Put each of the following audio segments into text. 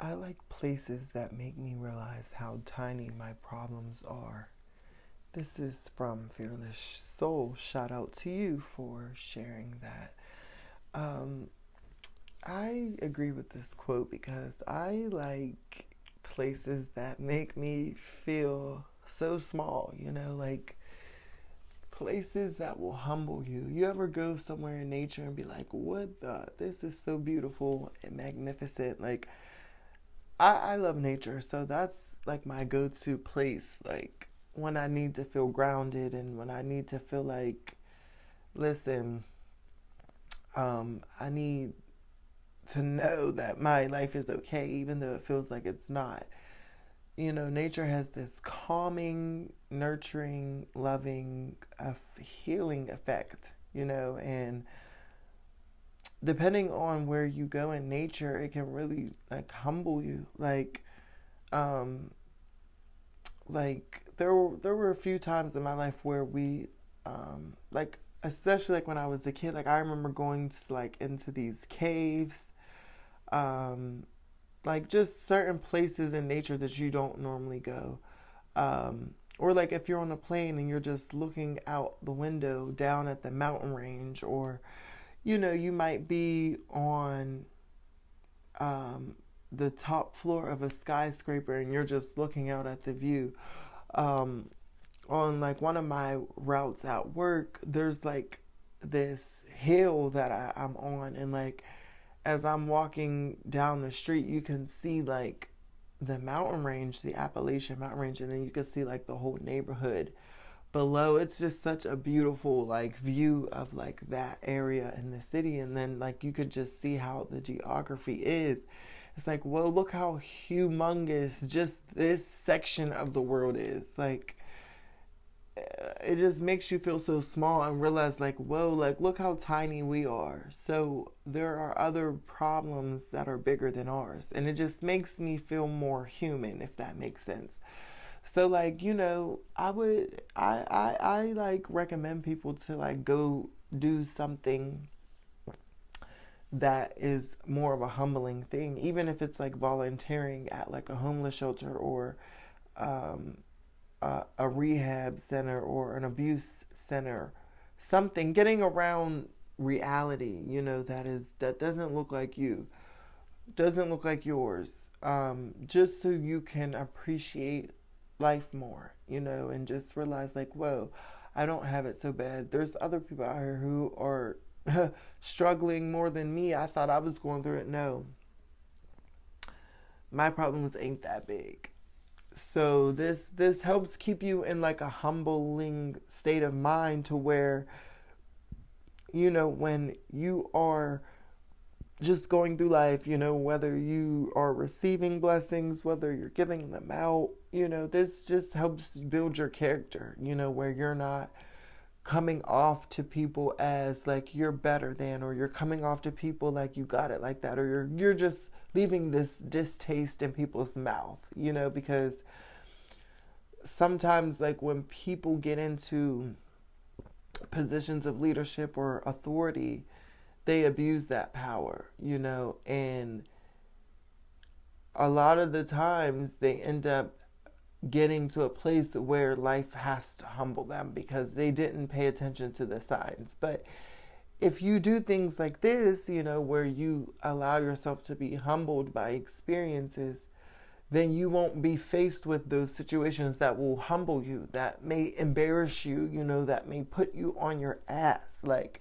I like places that make me realize how tiny my problems are. This is from Fearless Soul. Shout out to you for sharing that. Um, I agree with this quote because I like places that make me feel so small, like places that will humble you. You ever go somewhere in nature and be like, what the? This is so beautiful and magnificent. Like, I love nature, so that's like my go to place. Like, when I need to feel grounded and when I need to feel like, listen, I need to know that my life is okay, even though it feels like it's not. Nature has this calming, nurturing, loving, healing effect, and depending on where you go in nature, it can really like humble you. Um, there were a few times in my life where like especially like when I was a kid, like I remember going to like into these caves, um, like just certain places in nature that you don't normally go. Or like if you're on a plane and you're just looking out the window down at the mountain range, or you might be on um, the top floor of a skyscraper and you're just looking out at the view. Um, on like one of my routes at work, there's like this hill that I'm on, and like as I'm walking down the street, you can see like the mountain range, the Appalachian Mountain Range, and then you can see like the whole neighborhood below. It's just such a beautiful like view of like that area in the city, and then like you could just see how the geography is. It's like, well, look how humongous just this section of the world is. Like, it just makes you feel so small and realize like, whoa, like look how tiny we are. So there are other problems that are bigger than ours, and it just makes me feel more human, if that makes sense. So like, I like recommend people to like go do something that is more of a humbling thing, even if it's like volunteering at like a homeless shelter, or um, a rehab center, or an abuse center, something getting around reality, that doesn't look like you, doesn't look like yours, just so you can appreciate life more, and just realize like, whoa, I don't have it so bad. There's other people out here who are struggling more than me. I thought I was going through it. No, my problems ain't that big. So this helps keep you in like a humbling state of mind, to where when you are just going through life, whether you are receiving blessings, whether you're giving them out, this just helps build your character, where you're not coming off to people as like you're better than, or you're coming off to people like you got it like that, or you're just leaving this distaste in people's mouth, because sometimes like when people get into positions of leadership or authority, they abuse that power, and a lot of the times they end up getting to a place where life has to humble them because they didn't pay attention to the signs. But if you do things like this, where you allow yourself to be humbled by experiences, then you won't be faced with those situations that will humble you, that may embarrass you, that may put you on your ass. Like,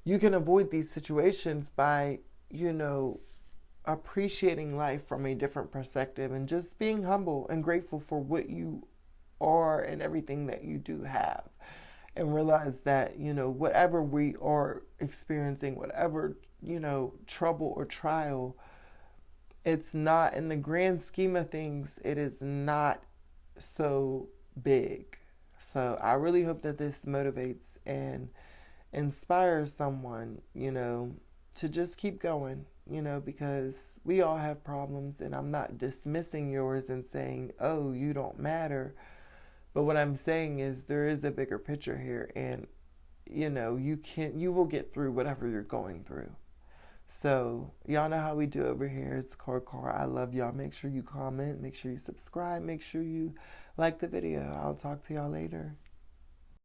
you can avoid these situations by, appreciating life from a different perspective and just being humble and grateful for what you are and everything that you do have. And realize that, whatever we are experiencing, whatever, trouble or trial, it's not, in the grand scheme of things, it is not so big. So I really hope that this motivates and inspires someone, to just keep going, because we all have problems, and I'm not dismissing yours and saying, oh, you don't matter. But what I'm saying is there is a bigger picture here, and you will get through whatever you're going through. So y'all know how we do over here. It's Core Core. I love y'all. Make sure you comment. Make sure you subscribe. Make sure you like the video. I'll talk to y'all later.